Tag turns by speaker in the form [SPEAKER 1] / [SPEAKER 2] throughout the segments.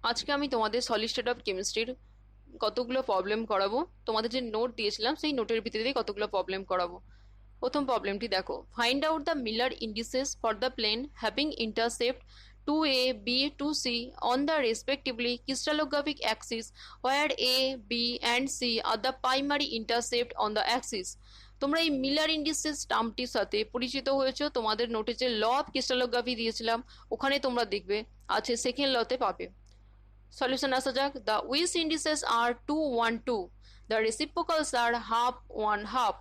[SPEAKER 1] আজকে আমি তোমাদের সলিড স্টেট অফ কেমিস্ট্রির কতগুলো প্রবলেম করাবো। তোমাদের যে নোট দিয়েছিলাম সেই নোটের ভিত্তিতে কতগুলো প্রবলেম করাবো। প্রথম প্রবলেমটি দেখো, find out the Miller indices for the plane having intercept 2a b 2c on the respectively crystallographic axis where a b and c are the primary intercept on the axis। তোমরা এই Miller indices টার্মটির সাথে পরিচিত হয়েছো, তোমাদের নোটে যে law of crystallography দিয়েছিলাম ওখানে তোমরা দেখবে আছে, সেকেন্ড লতে পাবে। সলিউশন আসা যাক। The Weiss indices are 2 1 2, the reciprocals are half 1 half.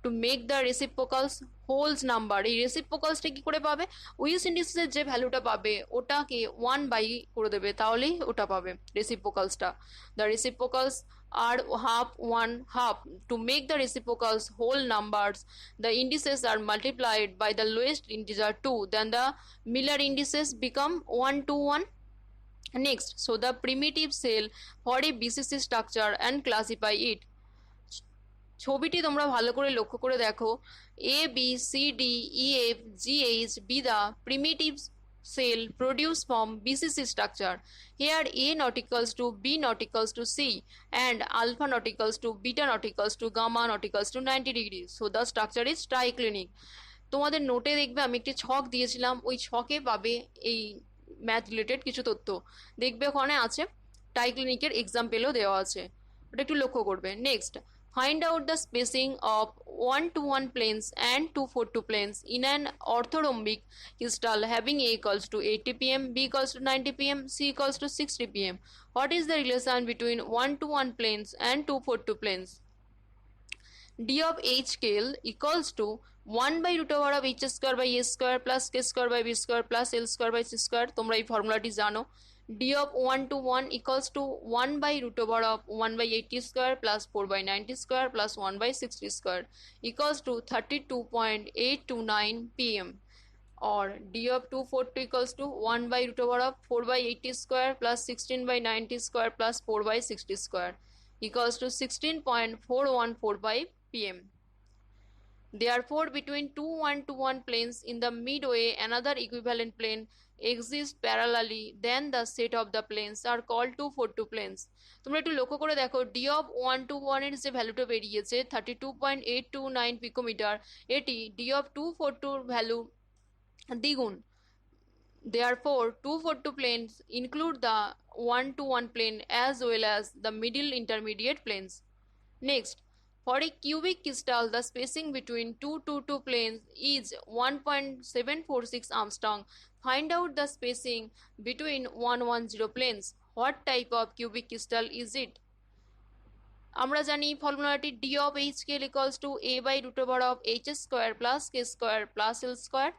[SPEAKER 1] To make the reciprocals wholes number, এই রেসিপ্রোকালসটা কি করে পাবে? উইস ইন্ডিসেসের যে ভ্যালুটা পাবে ওটাকে 1 বাই করে দেবে, তাহলেই ওটা পাবে রেসিপ্রোকালসটা। The reciprocals are half 1 half. To make the reciprocals whole numbers, the indices are multiplied by the lowest integer 2, then the Miller indices become 1 2 1. Next, so the primitive cell for a BCC structure and classify it. ছবিটি তোমরা ভালো করে লক্ষ্য করে দেখো, A B C D E F G H B the primitive cell produced from BCC structure. Here A not equals to B not equals to C and alpha not equals to beta not equals to gamma not equals to 90 degrees. So the structure is triclinic. তোমাদের নোটে দেখবে আমি একটি ছক দিয়েছিলাম, ওই ছকে পাবে এই ম্যাথ রিলেটেড কিছু তথ্য। দেখবে ওখানে আছে ট্রাইক্লিনিকের এক্সাম্পলও দেওয়া আছে, ওটা একটু লক্ষ্য করবে। Next, find out the spacing of 1 to 1 planes and 2 4 2 planes in an orthorhombic crystal having A equals to 80 pm, B equals to 90 pm, C equals to 60 pm. What is the relation between 1 to 1 planes and 2 4 2 planes? D of H scale equals to 1 by root over of H square by A square plus K square by B square plus L square by C square। তোমরা এই ফর্মুলাটি জানো। D of 1 to 1 equals to 1 by root over of 1 by 80 square plus 4 by 90 square plus 1 by 60 square equals to 32.829 pm। or D of 242 equals to 1 by root over of 4 by 80 square plus 16 by 90 square plus 4 by 60 square equals to 16.4145 pm. Therefore, between two 1 to 1 planes in the midway another equivalent plane exists parallelly, then the set of the planes are called 2 4 2 planes। তোমরা একটু লক্ষ্য করে দেখো, D of 1 to 1 এর যে ভ্যালুটা বেরিয়েছে 32.829 picometre, এটি D of 2 4 2 ভ্যালু দ্বিগুণ। Therefore, 2 4 2 planes include the 1 to 1 plane as well as the middle intermediate planes. Next, for a cubic crystal, the spacing between two 2 2 planes is 1.746 Armstrong. Find out the spacing between 110 planes. What type of cubic crystal is it? আমরা জানি ফর্মুলাটি D of H scale equals to A by root over of H square plus K square plus L square.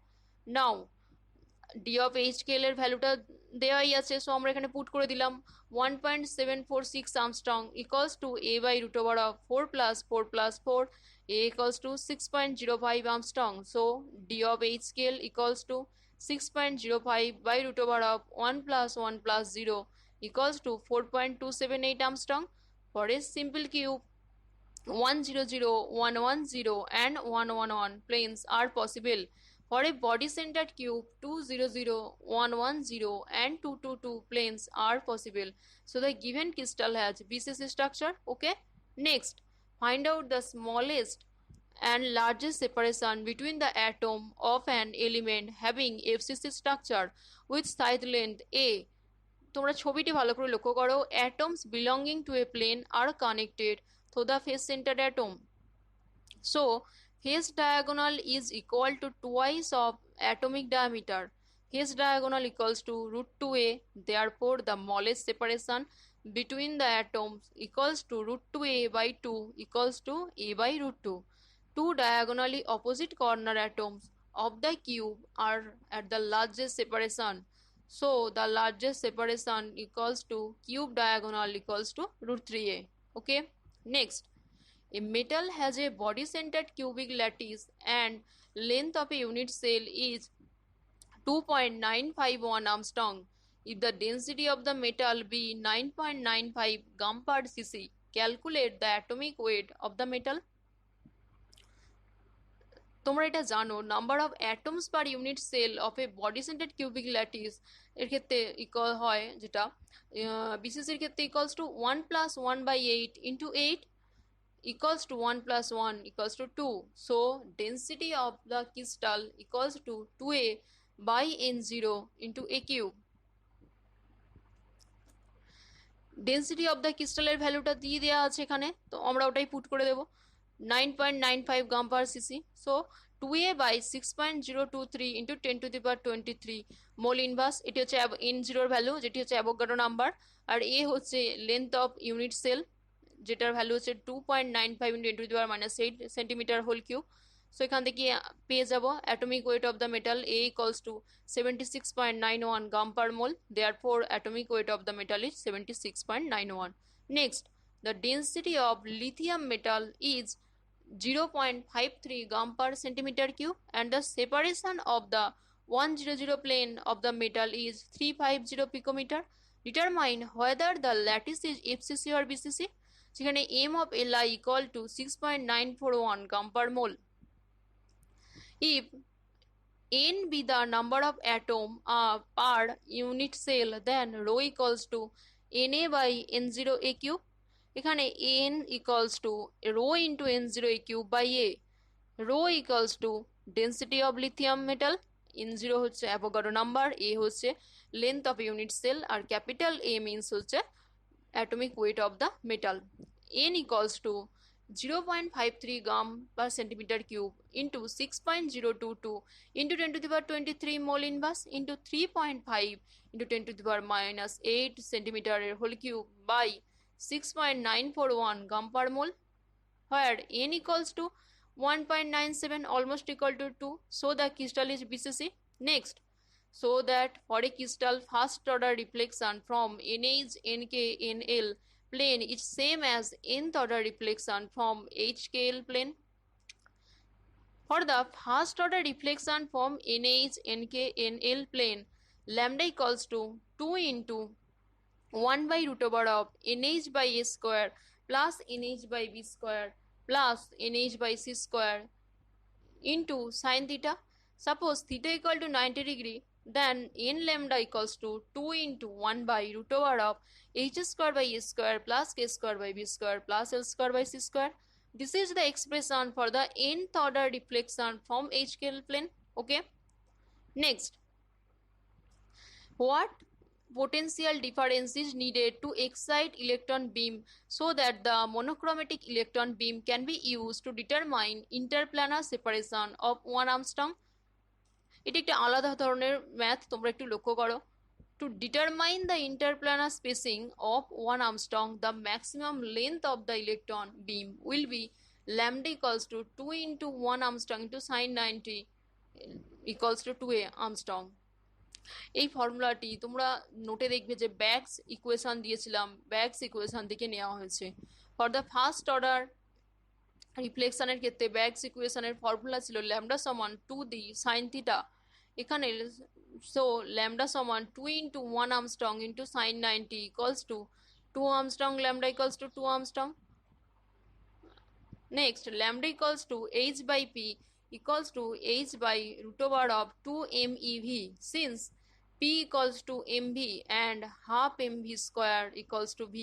[SPEAKER 1] Now, D of H scale এর ভ্যালুটা দেওয়াই আছে, so আমরা এখানে put করে দিলাম 1.746 Armstrong equals to A by root over of 4 plus 4 plus 4, A equals to 6.05 Armstrong. So D of H scale equals to 6.05 by root over of 1 plus 1 plus 0 equals to 4.278 Armstrong. For a simple cube, 100, 110 and 111 planes are possible. For a body-centered cube, 200, 110 and 222 planes are possible. So the given crystal has BCC structure. Okay. Next, find out the smallest and largest separation between the atom of an element having FCC structure with side length A. তোমরা ছবিটি ভালো করে লক্ষ্য করো, atoms belonging to a plane are connected to the face-centered atom. So, face diagonal is equal to twice of atomic diameter. Face diagonal equals to root 2a. Therefore, the smallest separation between the atoms equals to root 2a by 2 equals to a by root 2. Two diagonally opposite corner atoms of the cube are at the largest separation. So, the largest separation equals to cube diagonal equals to root 3a. Okay. Next, a metal has a body-centered cubic lattice and length of a unit cell is 2.951 Armstrong. If the density of the metal be 9.95 gram per cc, calculate the atomic weight of the metal. তোমরা এটা জানো, number of atoms per unit cell of a body centred cubic lattice এর ক্ষেত্রে equal হয়, যেটা বিসিসির ক্ষেত্রে equals to 1+1/8 into 8 equals to 1 plus 1 equals to 2. So density of the crystal equals to 2a by n0 into a cube. Density of the ক্রিস্টালের ভ্যালুটা দিয়ে দেওয়া আছে এখানে, তো আমরা ওটাই পুট করে দেবো 9.95 gram per cc. So 2a by 6.023 into 10⁻23 mole inverse. এটি হচ্ছে n0 ভ্যালু, যেটি হচ্ছে অ্যাভোগাড্রো নাম্বার, আর এ হচ্ছে লেন্থ অফ ইউনিট সেল, যেটার ভ্যালু হচ্ছে 2.95 into 10⁻8 centimetre whole cube. So এখান থেকে পেয়ে যাব atomic weight of the metal a equals to 76.91 gram per mole, therefore atomic weight of the metal is 76.91. Next, the density of lithium metal is 0.53 gram per centimeter cube and the separation of the 100 plane of the metal is 350 picometer. Determine whether the lattice is FCC or BCC. সেখানে m of Li equal to 6.941 gram per mole. If n be the number of atom per unit cell, then rho equals to Na by n0 a cube. এখানে n equals to rho into n0 a cube by a. Rho equals to density of lithium metal, n0 হচ্ছে Avogadro number, a হচ্ছে length of unit cell, আর capital A means হচ্ছে atomic weight of the metal. N equals to 0.53 gram per centimeter cube into 6.022 into 10⁻23 mole inverse into 3.5 into 10⁻⁻8 centimeter whole cube by 6.941 gram per mole, where n equals to 1.97 almost equal to 2. So the crystal is BCC. Next, so that for a crystal first order reflection from NH, NK, NL plane is same as nth order reflection from HKL plane. For the first order reflection from NH, NK, NL plane, lambda equals to 2 into 1 by root over of NH by A square plus NH by B square plus NH by C square into sin theta. Suppose theta equal to 90 degree, then n lambda equals to 2 into 1 by root over of h square by a square plus k square by b square plus l square by c square. This is the expression for the nth order reflection from HKL plane. Okay. Next, what potential difference is needed to excite electron beam so that the monochromatic electron beam can be used to determine interplanar separation of 1 angstrom? এটি একটা আলাদা ধরনের math, তোমরা একটু লক্ষ্য করো। To determine the interplanar spacing of 1 angstrom, the maximum length of the electron beam will be lambda equals to 2 into 1 angstrom into sin 90 equals to 2a angstrom. এই ফর্মুলাটি তোমরা নোটে দেখবে যে ব্যাগস ইকুয়েশন দিয়েছিলাম, ব্যাগস ইকুয়েশন থেকে নেওয়া হয়েছে। For the first order রিফ্লেকশনের ক্ষেত্রে ব্যাগস ইকুয়েশনের ফর্মুলা ছিল ল্যামডা সমান 2 দি সাইন থিটা। এখানে সো ল্যামডা সমান 2 into 1 armstrong into sin 90 equals to 2 armstrong, lambda equals to 2 armstrong. Next, lambda equals to h by p equals to h by root over of 2 mev, since p equals to mv and half mv square equals to v.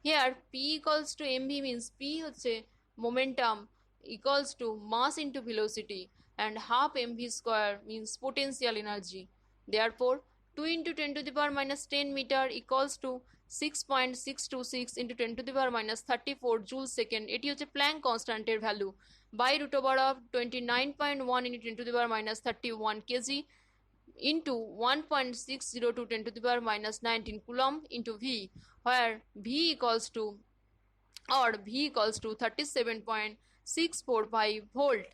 [SPEAKER 1] Here p equals to mv means p হচ্ছে momentum equals to mass into velocity and half mv square means potential energy. Therefore 2 into 10 to the power minus 10 meter equals to 6.626 into 10 to the power minus 34 joule second. এটি হচ্ছে Planck কনস্ট্যান্টের value by root over of 29.1 into 10 to the power minus 31 kg into 1.602 10 to the power minus 19 coulomb into v, where v equals to 37.645 volt.